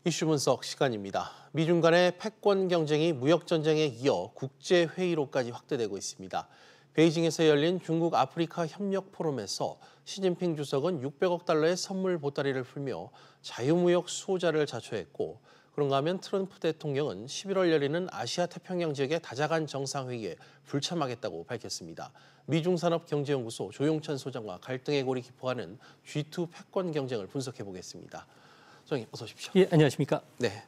이슈 분석 시간입니다. 미중 간의 패권 경쟁이 무역 전쟁에 이어 국제 회의로까지 확대되고 있습니다. 베이징에서 열린 중국 아프리카 협력 포럼에서 시진핑 주석은 600억 달러의 선물 보따리를 풀며 자유무역 수호자를 자처했고, 그런가 하면 트럼프 대통령은 11월 열리는 아시아 태평양 지역의 다자간 정상회의에 불참하겠다고 밝혔습니다. 미중산업경제연구소 조용천 소장과 갈등의 골이 깊어가는 G2 패권 경쟁을 분석해 보겠습니다. 소장님 어서 오십시오. 예, 안녕하십니까? 네.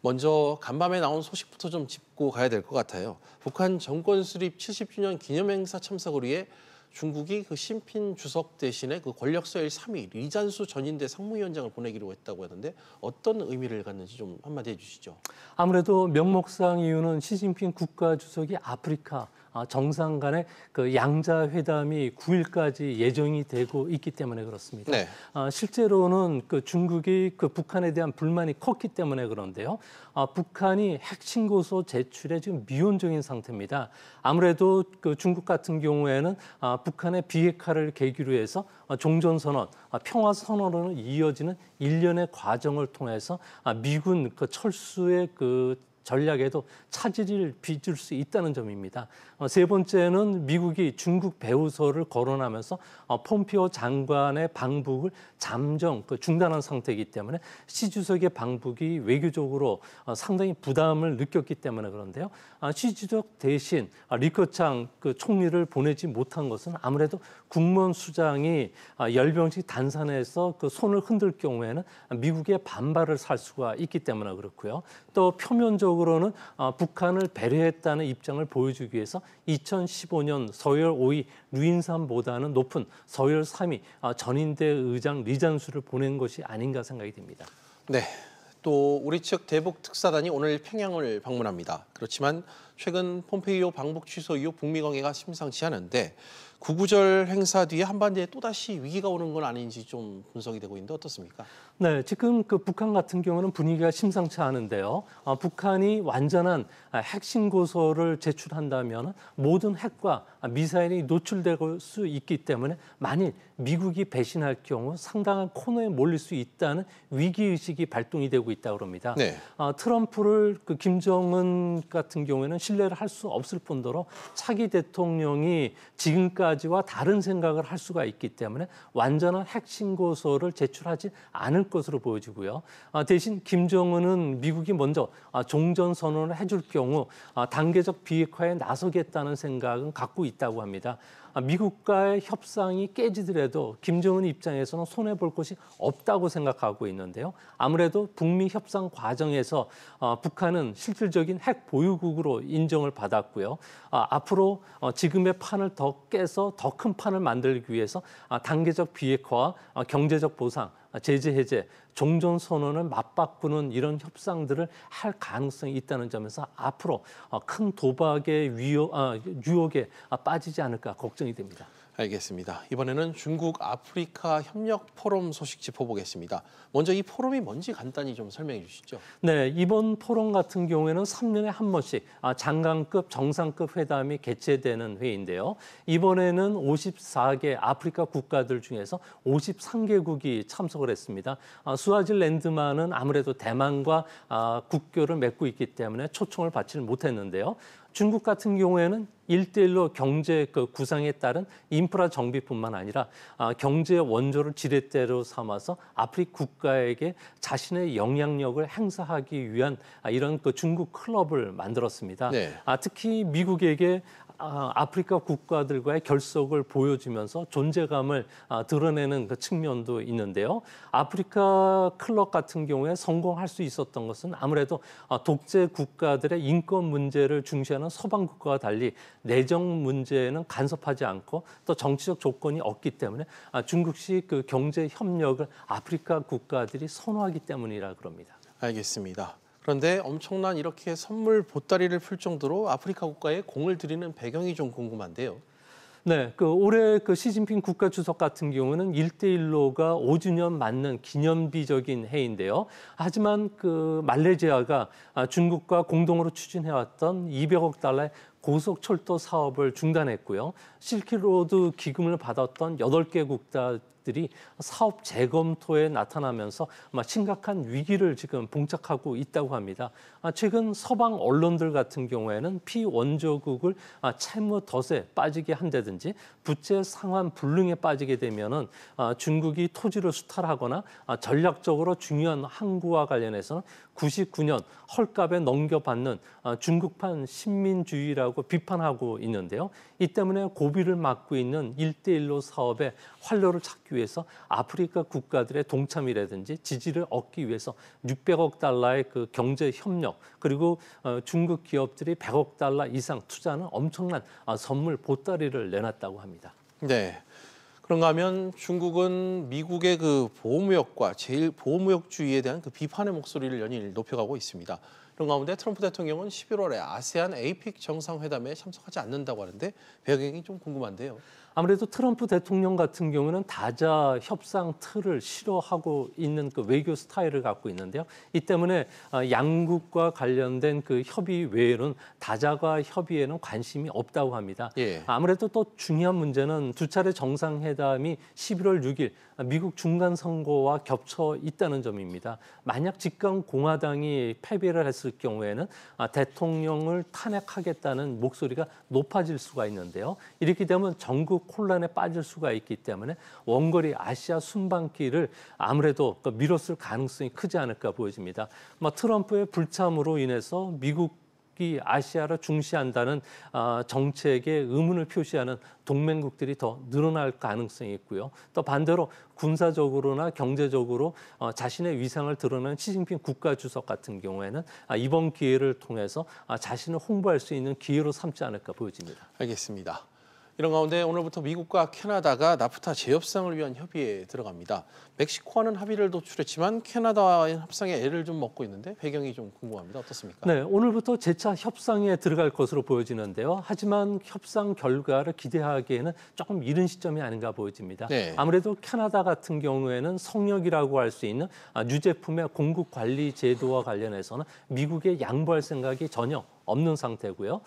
먼저 간밤에 나온 소식부터 좀 짚고 가야 될 것 같아요. 북한 정권 수립 70주년 기념행사 참석을 위해 중국이 시진핑 주석 대신에 권력 서열 3위 리잔수 전인대 상무위원장을 보내기로 했다고 하는데 어떤 의미를 갖는지 좀 한마디 해주시죠. 아무래도 명목상 이유는 시진핑 국가주석이 아프리카 정상 간의 양자 회담이 9일까지 예정이 되고 있기 때문에 그렇습니다. 네. 실제로는 중국이 북한에 대한 불만이 컸기 때문에 그런데요. 북한이 핵심 고소 제출에 지금 미온적인 상태입니다. 아무래도 중국 같은 경우에는 북한의 비핵화를 계기로 해서 종전선언, 평화선언으로 이어지는 일련의 과정을 통해서 미군 철수의 전략에도 차질을 빚을 수 있다는 점입니다. 세 번째는 미국이 중국 배후설을 거론하면서 폼피오 장관의 방북을 잠정 중단한 상태이기 때문에 시 주석의 방북이 외교적으로 상당히 부담을 느꼈기 때문에 그런데요. 시 주석 대신 리커창 총리를 보내지 못한 것은 아무래도 국무원 수장이 열병식 단산에서 손을 흔들 경우에는 미국의 반발을 살 수가 있기 때문에 그렇고요. 또 표면적으로는 북한을 배려했다는 입장을 보여주기 위해서 2015년 서열 5위 류인삼보다는 높은 서열 3위 전인대 의장 리잔수를 보낸 것이 아닌가 생각이 듭니다. 네. 또 우리 측 대북 특사단이 오늘 평양을 방문합니다. 그렇지만 최근 폼페이오 방북 취소 이후 북미 관계가 심상치 않은데 구구절 행사 뒤에 한반도에 또다시 위기가 오는 건 아닌지 좀 분석이 되고 있는데 어떻습니까? 네, 지금 북한 같은 경우는 분위기가 심상치 않은데요. 북한이 완전한 핵심 고소를 제출한다면 모든 핵과 미사일이 노출될 수 있기 때문에 만일 미국이 배신할 경우 상당한 코너에 몰릴 수 있다는 위기의식이 발동이 되고 있다고 합니다. 네. 트럼프를 김정은 같은 경우에는 신뢰를 할 수 없을 뿐더러 차기 대통령이 지금까지와 다른 생각을 할 수가 있기 때문에 완전한 핵심 고소를 제출하지 않을 것으로 보여지고요. 대신 김정은은 미국이 먼저 종전 선언을 해줄 경우 단계적 비핵화에 나서겠다는 생각은 갖고 있다고 합니다. 미국과의 협상이 깨지더라도 김정은 입장에서는 손해볼 것이 없다고 생각하고 있는데요. 아무래도 북미 협상 과정에서 북한은 실질적인 핵 보유국으로 인정을 받았고요. 앞으로 지금의 판을 더 깨서 더 큰 판을 만들기 위해서 단계적 비핵화와 경제적 보상, 제재 해제, 종전 선언을 맞바꾸는 이런 협상들을 할 가능성이 있다는 점에서 앞으로 큰 도박의 유혹에 빠지지 않을까 걱정이 됩니다. 알겠습니다. 이번에는 중국 아프리카 협력 포럼 소식 짚어보겠습니다. 먼저 이 포럼이 뭔지 간단히 좀 설명해 주시죠. 네, 이번 포럼 같은 경우에는 3년에 한 번씩 장관급, 정상급 회담이 개최되는 회의인데요. 이번에는 54개 아프리카 국가들 중에서 53개국이 참석을 했습니다. 스와질랜드만은 아무래도 대만과 국교를 맺고 있기 때문에 초청을 받지를 못했는데요. 중국 같은 경우에는 1대1로 경제 구상에 따른 인프라 정비뿐만 아니라 경제 원조를 지렛대로 삼아서 아프리카 국가에게 자신의 영향력을 행사하기 위한 이런 중국 클럽을 만들었습니다. 네. 특히 미국에게 아프리카 국가들과의 결속을 보여주면서 존재감을 드러내는 측면도 있는데요. 아프리카 클럽 같은 경우에 성공할 수 있었던 것은 아무래도 독재 국가들의 인권 문제를 중시하는 서방 국가와 달리 내정 문제에는 간섭하지 않고 또 정치적 조건이 없기 때문에 중국식 경제 협력을 아프리카 국가들이 선호하기 때문이라 그럽니다. 알겠습니다. 그런데 엄청난 이렇게 선물 보따리를 풀 정도로 아프리카 국가에 공을 들이는 배경이 좀 궁금한데요. 네, 올해 시진핑 국가주석 같은 경우는 1대1로가 5주년 맞는 기념비적인 해인데요. 하지만 말레이시아가 중국과 공동으로 추진해왔던 200억 달러의 고속철도 사업을 중단했고요. 실크로드 기금을 받았던 8개 들이 사업 재검토에 나타나면서 심각한 위기를 지금 봉착하고 있다고 합니다. 최근 서방 언론들 같은 경우에는 피원조국을 채무 덫에 빠지게 한다든지 부채 상환 불능에 빠지게 되면은 중국이 토지를 수탈하거나 전략적으로 중요한 항구와 관련해서는 99년 헐값에 넘겨받는 중국판 식민주의라고 비판하고 있는데요. 이 때문에 고비를 맞고 있는 1대1로 사업에 활로를 찾기 위해서 아프리카 국가들의 동참이라든지 지지를 얻기 위해서 600억 달러의 그 경제 협력 그리고 중국 기업들이 100억 달러 이상 투자하는 엄청난 선물 보따리를 내놨다고 합니다. 네. 그런가 하면 중국은 미국의 그 보호무역과 제일 보호무역주의에 대한 그 비판의 목소리를 연일 높여가고 있습니다. 이런 가운데 트럼프 대통령은 11월에 아세안 에이픽 정상회담에 참석하지 않는다고 하는데 배경이 좀 궁금한데요. 아무래도 트럼프 대통령 같은 경우는 다자 협상 틀을 싫어하고 있는 그 외교 스타일을 갖고 있는데요. 이 때문에 양국과 관련된 그 협의 외에는 다자가 협의에는 관심이 없다고 합니다. 예. 아무래도 또 중요한 문제는 두 차례 정상회담이 11월 6일 미국 중간 선거와 겹쳐 있다는 점입니다. 만약 집권 공화당이 패배를 했을 경우에는 대통령을 탄핵하겠다는 목소리가 높아질 수가 있는데요. 이렇게 되면 전국 혼란에 빠질 수가 있기 때문에 원거리 아시아 순방길을 아무래도 미뤘을 가능성이 크지 않을까 보여집니다. 트럼프의 불참으로 인해서 미국이 아시아를 중시한다는 정책에 의문을 표시하는 동맹국들이 더 늘어날 가능성이 있고요. 또 반대로 군사적으로나 경제적으로 자신의 위상을 드러낸 시진핑 국가주석 같은 경우에는 이번 기회를 통해서 자신을 홍보할 수 있는 기회로 삼지 않을까 보여집니다. 알겠습니다. 이런 가운데 오늘부터 미국과 캐나다가 나프타 재협상을 위한 협의에 들어갑니다. 멕시코와는 합의를 도출했지만 캐나다와의 협상에 애를 좀 먹고 있는데 배경이 좀 궁금합니다. 어떻습니까? 네, 오늘부터 재차 협상에 들어갈 것으로 보여지는데요. 하지만 협상 결과를 기대하기에는 조금 이른 시점이 아닌가 보여집니다. 네. 아무래도 캐나다 같은 경우에는 성역이라고 할 수 있는 유제품의 공급 관리 제도와 관련해서는 미국에 양보할 생각이 전혀 없는 상태고요.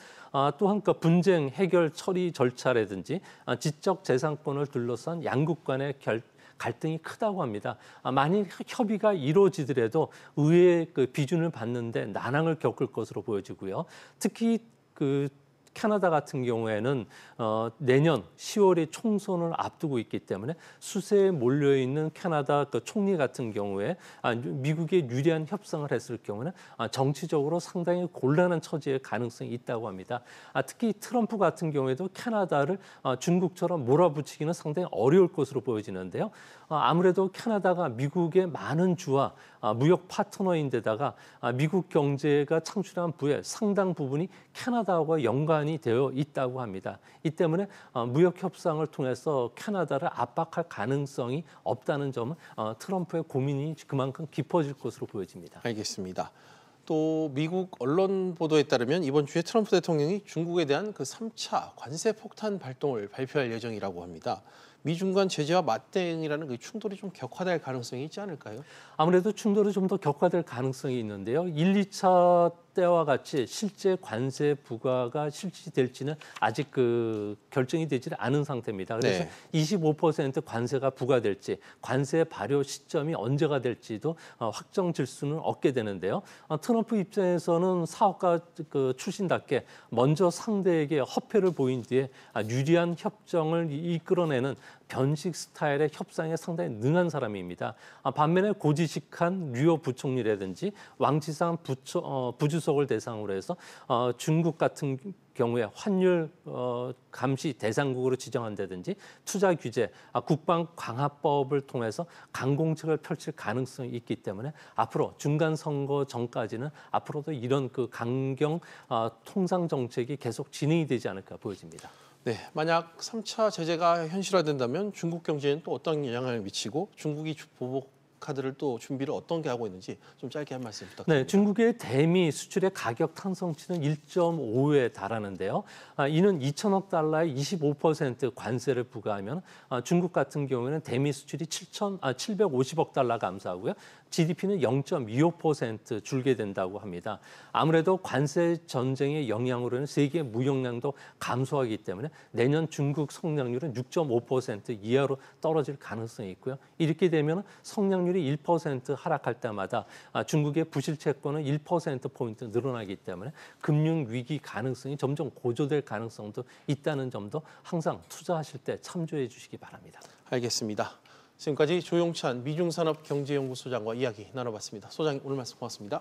또한 그 분쟁 해결 처리 절차라든지 지적 재산권을 둘러싼 양국 간의 갈등이 크다고 합니다. 만일 협의가 이루어지더라도 의회의 그 비준을 받는데 난항을 겪을 것으로 보여지고요. 특히 그 캐나다 같은 경우에는 내년 10월에 총선을 앞두고 있기 때문에 수세에 몰려있는 캐나다 그 총리 같은 경우에 미국에 유리한 협상을 했을 경우는 정치적으로 상당히 곤란한 처지의 가능성이 있다고 합니다. 특히 트럼프 같은 경우에도 캐나다를 중국처럼 몰아붙이기는 상당히 어려울 것으로 보여지는데요. 아무래도 캐나다가 미국의 많은 주와 무역 파트너인데다가 미국 경제가 창출한 부의 상당 부분이 캐나다와 연관이 되어 있다고 합니다. 이 때문에 무역 협상을 통해서 캐나다를 압박할 가능성이 없다는 점은 트럼프의 고민이 그만큼 깊어질 것으로 보여집니다. 알겠습니다. 또 미국 언론 보도에 따르면 이번 주에 트럼프 대통령이 중국에 대한 그 3차 관세 폭탄 발동을 발표할 예정이라고 합니다. 미중 간 제재와 맞대응이라는 그 충돌이 좀 격화될 가능성이 있지 않을까요? 아무래도 충돌이 좀 더 격화될 가능성이 있는데요. 1, 2차 때와 같이 실제 관세 부과가 실시될지는 아직 그 결정이 되지 않은 상태입니다. 그래서 네. 25% 관세가 부과될지 관세 발효 시점이 언제가 될지도 확정질 수는 없게 되는데요. 트럼프 입장에서는 사업가 그 출신답게 먼저 상대에게 허패를 보인 뒤에 유리한 협정을 이끌어내는 변식 스타일의 협상에 상당히 능한 사람입니다. 반면에 고지식한 류오 부총리라든지 왕치상 부주석을 대상으로 해서 중국 같은 경우에 환율 감시 대상국으로 지정한다든지 투자 규제, 국방 강화법을 통해서 강공책을 펼칠 가능성이 있기 때문에 앞으로 중간 선거 전까지는 앞으로도 이런 그 강경 통상 정책이 계속 진행이 되지 않을까 보여집니다. 네, 만약 3차 제재가 현실화된다면 중국 경제에는 또 어떤 영향을 미치고 중국이 보복할 카드를 또 준비를 어떤 게 하고 있는지 좀 짧게 한 말씀 부탁드립니다. 네, 중국의 대미 수출의 가격 탄성치는 1.5에 달하는데요. 이는 2천억 달러의 25% 관세를 부과하면 중국 같은 경우에는 대미 수출이 750억 달러 감소하고요. GDP는 0.25% 줄게 된다고 합니다. 아무래도 관세 전쟁의 영향으로는 세계 무역량도 감소하기 때문에 내년 중국 성장률은 6.5% 이하로 떨어질 가능성이 있고요. 이렇게 되면 성장률이 1% 하락할 때마다 중국의 부실 채권은 1%포인트 늘어나기 때문에 금융 위기 가능성이 점점 고조될 가능성도 있다는 점도 항상 투자하실 때 참조해 주시기 바랍니다. 알겠습니다. 지금까지 조용찬 미중산업경제연구소장과 이야기 나눠봤습니다. 소장님 오늘 말씀 고맙습니다.